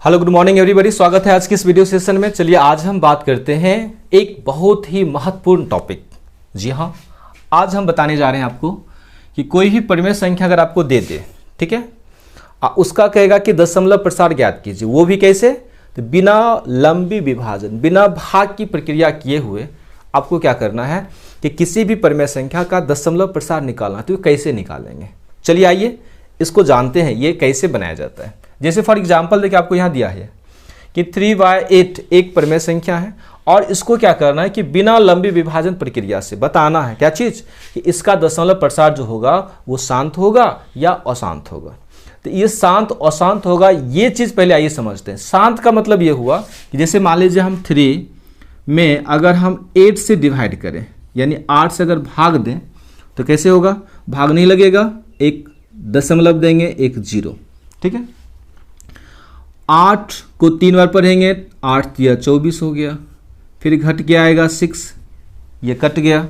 Hello good morning everybody, स्वागत है आज की इस वीडियो सेशन में। चलिए आज हम बात करते हैं एक बहुत ही महत्वपूर्ण टॉपिक। जी हाँ, आज हम बताने जा रहे हैं आपको कि कोई भी परिमेय संख्या अगर आपको दे दे, ठीक है, उसका कहेगा कि दशमलव प्रसार ज्ञात कीजिए। वो भी कैसे? तो बिना लंबी विभाजन, बिना भाग की प्रक्रिया किए हुए आपको क्या करना है कि किसी भी परिमेय संख्या का दशमलव प्रसार निकालना। तो कैसे निकालेंगे, चलिए आइए इसको जानते हैं ये कैसे बनाया जाता है। जैसे फॉर एग्जाम्पल देखिए आपको यहाँ दिया है कि 3/8 एक परिमेय संख्या है और इसको क्या करना है कि बिना लंबी विभाजन प्रक्रिया से बताना है क्या चीज कि इसका दशमलव प्रसार जो होगा वो शांत होगा या अशांत होगा। तो ये शांत अशांत होगा, ये चीज पहले आइए समझते हैं। शांत का मतलब ये हुआ कि जैसे मान लीजिए हम 3 में अगर हम 8 से डिवाइड करें, यानी 8 से अगर भाग दें तो कैसे होगा? भाग नहीं लगेगा, एक दशमलव देंगे, एक 0, ठीक है। 8 को 3 बार पढ़ेंगे, 8 या 24 हो गया, फिर घट के आएगा 6, ये कट गया,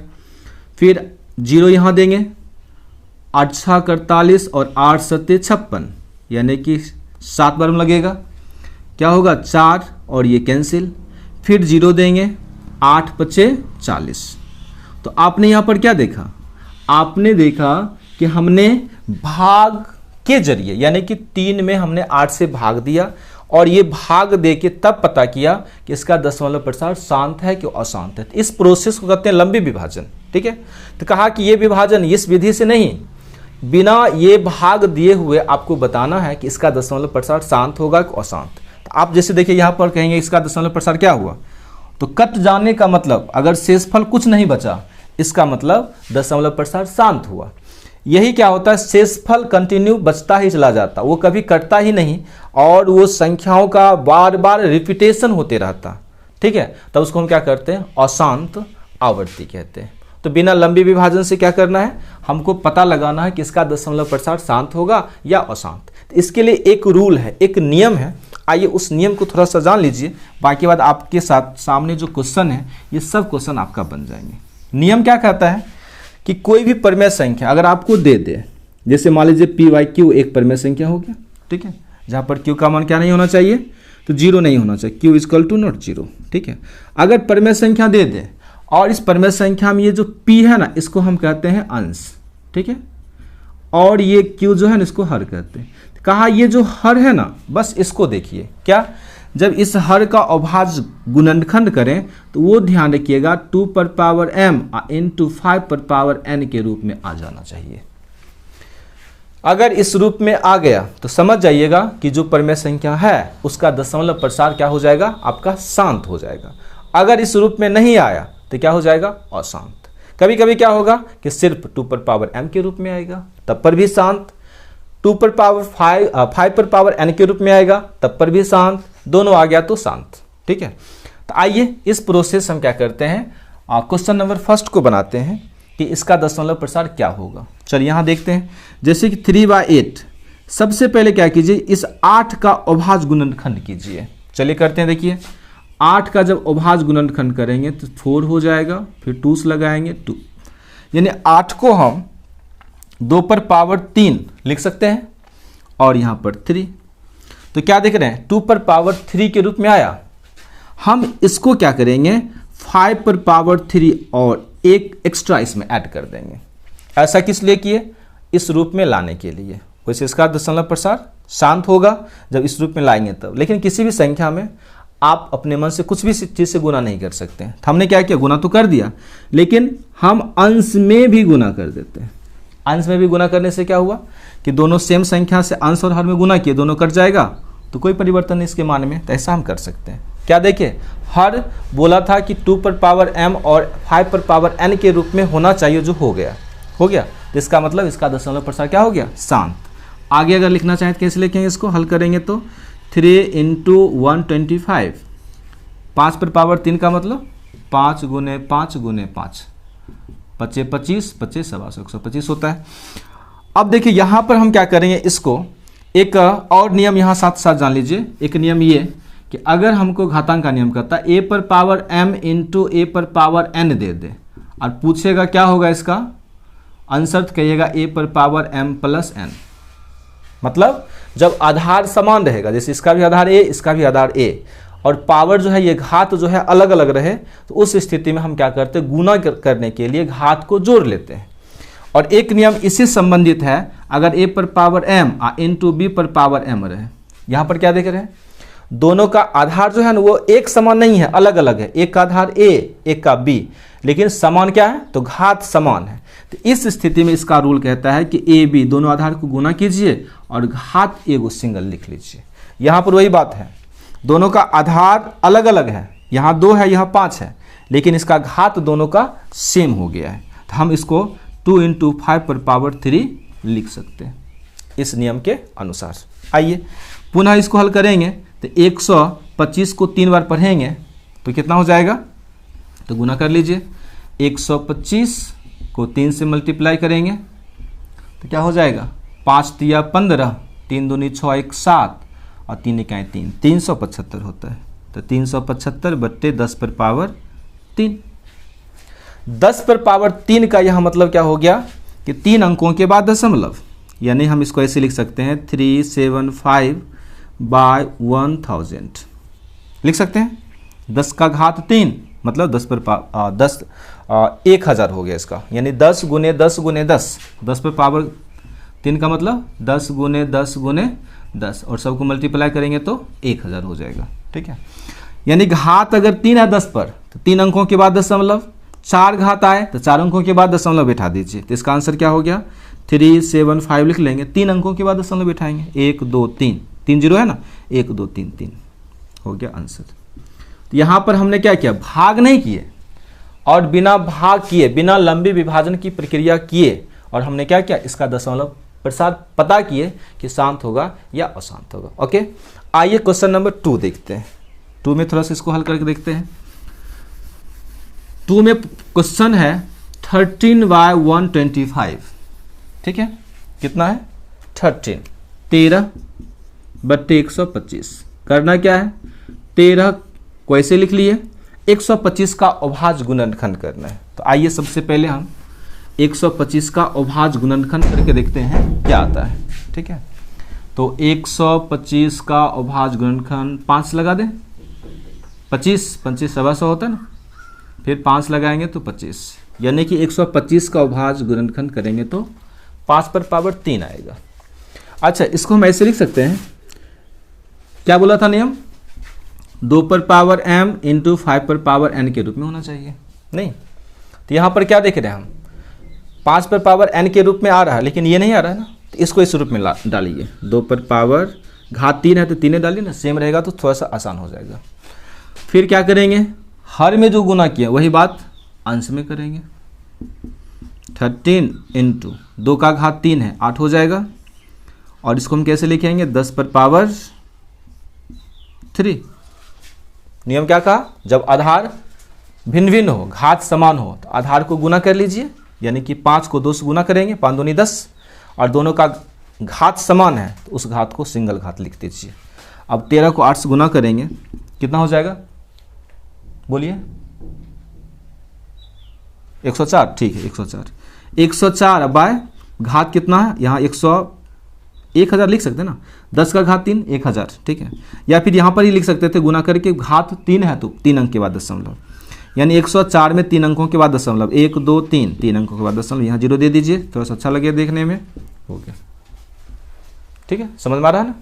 फिर 0 यहाँ देंगे, 8 6 48 और 8 7 56, यानी कि 7 बार में लगेगा, क्या होगा? 4 और ये कैंसिल, फिर 0 देंगे, 8 5 40। तो आपने यहाँ पर क्या देखा? आपने देखा कि हमने भाग के जरिए यानी कि 3 में हमने 8 से भाग दिया और ये भाग दे के तब पता किया कि इसका दशमलव प्रसार शांत है कि अशांत है। तो इस प्रोसेस को कहते हैं लंबी विभाजन, ठीक है। तो कहा कि ये विभाजन इस विधि से नहीं, बिना ये भाग दिए हुए आपको बताना है कि इसका दशमलव प्रसार शांत होगा कि अशांत। तो आप जैसे देखिए यहाँ पर कहेंगे इसका दशमलव प्रसार क्या हुआ, तो कट जाने का मतलब अगर शेषफल कुछ नहीं बचा, इसका मतलब दशमलव प्रसार शांत हुआ। यही क्या होता है, शेषफल कंटिन्यू बचता ही चला जाता, वो कभी कटता ही नहीं और वो संख्याओं का बार बार रिपीटेशन होते रहता, ठीक है। तब उसको हम क्या करते हैं? अशांत आवर्ती कहते हैं। तो बिना लंबी विभाजन से क्या करना है, हमको पता लगाना है कि इसका दशमलव प्रसार शांत होगा या अशांत। तो इसके लिए एक रूल है, एक नियम है। आइए उस नियम को थोड़ा सा जान लीजिए, बाकी बात आपके साथ सामने जो क्वेश्चन है ये सब क्वेश्चन आपका बन जाएंगे। नियम क्या कहता है कि कोई भी परिमेय संख्या अगर आपको दे दे, जैसे मान लीजिए p/q एक परिमेय संख्या हो गया, ठीक है, जहाँ पर q का मान क्या नहीं होना चाहिए, तो 0 नहीं होना चाहिए, q = नॉट 0, ठीक है। अगर परिमेय संख्या दे दे और इस परिमेय संख्या में ये जो p है ना, इसको हम कहते हैं अंश, ठीक है, और ये q जो है ना इसको हर कहते हैं। कहा ये जो हर है ना, बस इसको देखिए, क्या जब इस हर का अभाज्य गुणनखंड करें तो वो ध्यान रखिएगा 2m × 5n के रूप में आ जाना चाहिए। अगर इस रूप में आ गया तो समझ जाइएगा कि जो परिमेय संख्या है उसका दशमलव प्रसार क्या हो जाएगा? आपका शांत हो जाएगा। अगर इस रूप में नहीं आया तो क्या हो जाएगा? अशांत। कभी कभी क्या होगा कि सिर्फ 2m के रूप में आएगा, तब पर भी शांत। 5n के रूप में आएगा, तब पर भी शांत। दोनों आ गया तो शांत, ठीक है। तो आइए इस प्रोसेस हम क्या करते हैं, क्वेश्चन नंबर फर्स्ट को बनाते हैं कि इसका दशमलव प्रसार क्या होगा। चलिए यहाँ देखते हैं, जैसे कि 3/8, सबसे पहले क्या कीजिए, इस 8 का अभाज्य गुणनखंड कीजिए। चलिए करते हैं, देखिए 8 का जब अभाज्य गुणनखंड करेंगे तो 4 हो जाएगा, फिर 2 से लगाएंगे 2, यानी 8 को हम 2 पर पावर 3 लिख सकते हैं और यहाँ पर 3। तो क्या देख रहे हैं, 2 पर पावर 3 के रूप में आया। हम इसको क्या करेंगे, 5 पर पावर 3 और एक एक्स्ट्रा इसमें ऐड कर देंगे। ऐसा किस लिए किए? इस रूप में लाने के लिए। वैसे इसका दशमलव प्रसार शांत होगा जब इस रूप में लाएंगे तब, लेकिन किसी भी संख्या में आप अपने मन से कुछ भी चीज़ से गुना नहीं कर सकते हैं। हमने क्या किया, गुना तो कर दिया, लेकिन हम अंश में भी गुना कर देते हैं। अंश में भी गुना करने से क्या हुआ कि दोनों सेम संख्या से अंश और हर में गुना किए, दोनों कट जाएगा, तो कोई परिवर्तन नहीं इसके मान में। तो ऐसा हम कर सकते हैं। क्या देखिए, हर बोला था कि 2 पर पावर m और 5 पर पावर n के रूप में होना चाहिए, जो हो गया। तो इसका मतलब इसका दशमलव प्रसार क्या हो गया? शांत। आगे अगर लिखना चाहें तो कैसे लिखेंगे, इसको हल करेंगे तो 3 × 125, 5 पर पावर 3 का मतलब 5 × 5 × 5, 5 25, 25 125 होता है। अब देखिए यहाँ पर हम क्या करेंगे, इसको एक और नियम यहाँ साथ साथ जान लीजिए। एक नियम ये कि अगर हमको घातांक का नियम कहता है a पर पावर m × a पर पावर n दे दे और पूछेगा क्या होगा इसका, आंसर कहिएगा a पर पावर m + n। मतलब जब आधार समान रहेगा, जैसे इसका भी आधार ए, इसका भी आधार ए, और पावर जो है ये घात जो है अलग अलग रहे, तो उस स्थिति में हम क्या करते हैं, गुना करने के लिए घात को जोड़ लेते हैं। और एक नियम इससे संबंधित है, अगर a पर पावर m इंटू बी पर पावर m रहे। यहाँ पर क्या देख रहे हैं, दोनों का आधार जो है ना वो एक समान नहीं है, अलग अलग है, एक का आधार a, एक का b, लेकिन समान क्या है, तो घात समान है। तो इस स्थिति में इसका रूल कहता है कि a b दोनों आधार को गुना कीजिए और घात एगो सिंगल लिख लीजिए। यहाँ पर वही बात है, दोनों का आधार अलग अलग है, यहाँ 2 है, यहाँ 5 है, लेकिन इसका घात दोनों का सेम हो गया है, तो हम इसको 2 इंटू 5 पर पावर 3 लिख सकते हैं इस नियम के अनुसार। आइए पुनः इसको हल करेंगे, तो 125 को 3 बार पढ़ेंगे तो कितना हो जाएगा, तो गुना कर लीजिए। 125 को 3 से मल्टीप्लाई करेंगे तो क्या हो जाएगा, 5 तिया 15, 3 दूनी 6, 1 7 और 3 इकाई 3, 375 होता है। तो 375 बट्टे 10 पर पावर 3। 10 पर पावर 3 का यहाँ मतलब क्या हो गया कि 3 अंकों के बाद दशमलव, यानी हम इसको ऐसे लिख सकते हैं 375/1000 लिख सकते हैं। 10 का घात 3 मतलब 10 पर 1000 हो गया इसका, यानी 10 गुने 10 गुने 10, 10 पर पावर 3 का मतलब 10 गुने 10 गुने 10, और सबको मल्टीप्लाई करेंगे तो 1000 हो जाएगा। ठीक है, यानी घात अगर 3 है 10 पर तो 3 अंकों के बाद दशमलव, 4 घात आए तो 4 अंकों के बाद दशमलव बैठा दीजिए, तो इसका आंसर क्या हो गया 375 लिख लेंगे। 3 अंकों के बाद दशमलव बैठाएंगे, 1 2 3, 3 जीरो है ना, 1 2 3 3 हो गया आंसर। तो यहाँ पर हमने क्या किया, भाग नहीं किए और बिना भाग किए, बिना लंबी विभाजन की प्रक्रिया किए, और हमने क्या किया, इसका दशमलव प्रसाद पता किए कि शांत होगा या अशांत होगा। ओके, आइए क्वेश्चन नंबर 2 देखते हैं। 2 में थोड़ा सा इसको हल करके देखते हैं। 2 में क्वेश्चन है 13/125। ठीक है, कितना है 13 बट्टे 125। करना क्या है, 13 को ऐसे लिख लिए, 125 का अभाज्य गुणनखंड करना है। तो आइए सबसे पहले हम 125 का अभाज्य गुणनखंड करके देखते हैं क्या आता है। ठीक है, तो 125 का अभाज्य गुणनखंड 5 लगा दें, 25 25 सवा 100 होता है ना, फिर 5 लगाएंगे तो 25, यानी कि 125 का अभाज्य गुणनखंड करेंगे तो 5 पर पावर 3 आएगा। अच्छा, इसको हम ऐसे लिख सकते हैं, क्या बोला था नियम, 2 पर पावर m इंटू 5 पर पावर n के रूप में होना चाहिए, नहीं। तो यहाँ पर क्या देख रहे हैं हम, 5 पर पावर n के रूप में आ रहा है, लेकिन ये नहीं आ रहा है ना, तो इसको इस रूप में डालिए। 2 पर पावर घात 3 है तो 3 डालिए ना, सेम रहेगा तो थोड़ा सा आसान हो जाएगा। फिर क्या करेंगे, हर में जो गुना किया वही बात अंश में करेंगे। 13 इंटू 2 का घात 3 है 8 हो जाएगा, और इसको हम कैसे लिखेंगे, 10 पर पावर 3। नियम क्या कहा, जब आधार भिन्न भिन्न हो, घात समान हो, तो आधार को गुना कर लीजिए, यानी कि 5 को 2 से गुना करेंगे, 5 दूनी 10, और दोनों का घात समान है तो उस घात को सिंगल घात लिख दीजिए। अब 13 को 8 से गुना करेंगे, कितना हो जाएगा, बोलिए 104। ठीक है, 104 अब बाय घात कितना है, यहाँ 1000 लिख सकते हैं ना, 10 का घात 3 1000। ठीक है, या फिर यहाँ पर ही लिख सकते थे गुना करके, घात 3 है तो 3 अंक के बाद दशमलव, यानी 104 में 3 अंकों के बाद दशमलव, 1 2 3, 3 अंकों के बाद दशमलव, यहाँ 0 दे दीजिए, थोड़ा सा अच्छा लगे देखने में, हो गया। ठीक है, समझ में आ रहा है ना।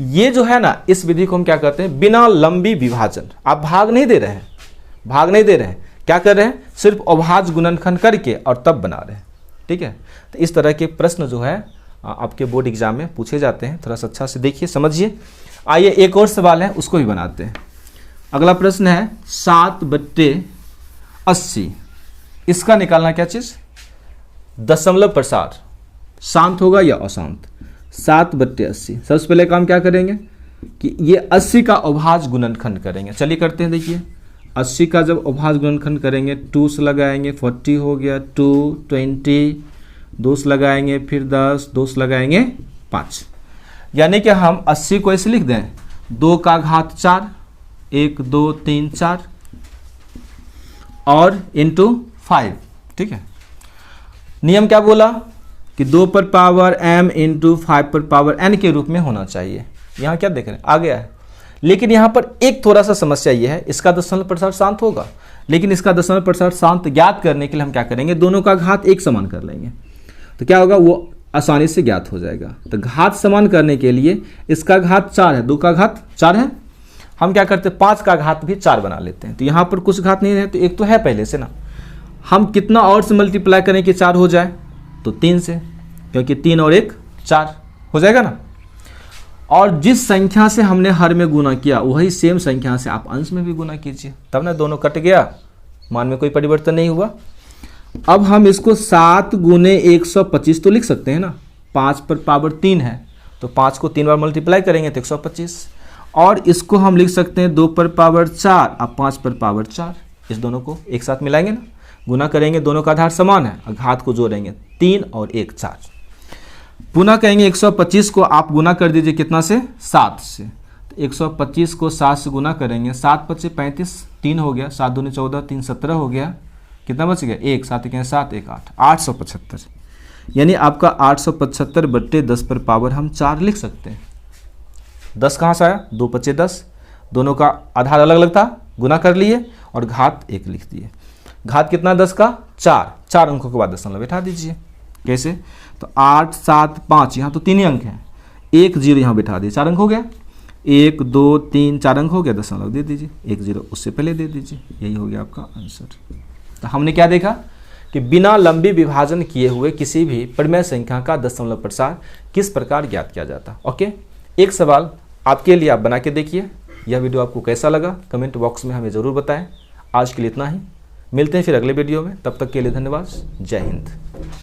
ये जो है ना, इस विधि को हम क्या करते हैं, बिना लंबी विभाजन, आप भाग नहीं दे रहे हैं, क्या कर रहे हैं, सिर्फ अभाज्य गुणनखंड करके और तब बना रहे हैं। ठीक है, तो इस तरह के प्रश्न जो है आपके बोर्ड एग्जाम में पूछे जाते हैं, थोड़ा सा अच्छा से देखिए समझिए। आइए एक और सवाल है, उसको भी बनाते हैं। अगला प्रश्न है 7/80। इसका निकालना क्या चीज, दशमलव प्रसार शांत होगा या अशांत। 7/80, सबसे पहले काम क्या करेंगे कि ये 80 का अभाज्य गुणनखंड करेंगे। चलिए करते हैं, देखिए 80 का जब अभाज्य गुणनखंड करेंगे, 2 से लगाएंगे 40 हो गया, 2 20, 2 से लगाएंगे फिर 10, 2 से लगाएंगे 5, यानी कि हम 80 को ऐसे लिख दें, 2 का घात 4, 1 2 3 4 और इंटू 5। ठीक है, नियम क्या बोला, कि 2 पर पावर m इंटू 5 पर पावर n के रूप में होना चाहिए। यहाँ क्या देख रहे हैं, आ गया है। लेकिन यहाँ पर एक थोड़ा सा समस्या ये है, इसका दशमलव प्रसार शांत होगा, लेकिन इसका दशमलव प्रसार शांत ज्ञात करने के लिए हम क्या करेंगे, दोनों का घात एक समान कर लेंगे। तो क्या होगा, वो आसानी से ज्ञात हो जाएगा। तो घात समान करने के लिए इसका घात 4 है, 2 का घात 4 है, हम क्या करते हैं 5 का घात भी 4 बना लेते हैं। तो यहाँ पर कुछ घात नहीं है, तो एक तो है पहले से ना, हम कितना और से मल्टीप्लाई करें कि 4 हो जाए, तो 3 से, क्योंकि 3 और 1 4 हो जाएगा ना। और जिस संख्या से हमने हर में गुना किया वही सेम संख्या से आप अंश में भी गुना कीजिए, तब ना दोनों कट गया, मान में कोई परिवर्तन नहीं हुआ। अब हम इसको 7 गुने 125 तो लिख सकते हैं ना, 5 पर पावर 3 है तो 5 को 3 बार मल्टीप्लाई करेंगे तो 125, और इसको हम लिख सकते हैं 2 पर पावर 4 और 5 पर पावर 4। इस दोनों को एक साथ मिलाएंगे ना, गुना करेंगे, दोनों का आधार समान है, और घात को जोड़ेंगे 3 और 1 4। पुनः कहेंगे 125 को आप गुना कर दीजिए कितना से, 7 से। तो 125 को 7 से गुना करेंगे, 7 5 35, 3 हो गया, 7 दूनी 14, 3 17 हो गया, कितना बच गया 1, 7 1 7 1 8, 875। यानी आपका 875 बट्टे 10 पर पावर हम 4 लिख सकते हैं। 10 कहाँ से आया, 2 5 10, दोनों का आधार अलग अलग था, गुना कर लिए और घात 1 लिख दिए। घात कितना 10 का 4, 4 अंकों के बाद दशमलव बैठा दीजिए। कैसे, तो 8 7 5, यहाँ तो 3 ही अंक हैं, 1 0 यहाँ बैठा दिए, 4 अंक हो गया, 1 2 3 4 अंक हो गया, दशमलव दे दीजिए, 1 0 उससे पहले दे दीजिए, यही हो गया आपका आंसर। तो हमने क्या देखा कि बिना लंबी विभाजन किए हुए किसी भी परिमेय संख्या का दशमलव प्रसार किस प्रकार ज्ञात किया जाता है। ओके, एक सवाल आपके लिए आप बना के देखिए। यह वीडियो आपको कैसा लगा कमेंट बॉक्स में हमें ज़रूर बताएं। आज के लिए इतना ही, मिलते हैं फिर अगले वीडियो में, तब तक के लिए धन्यवाद, जय हिंद।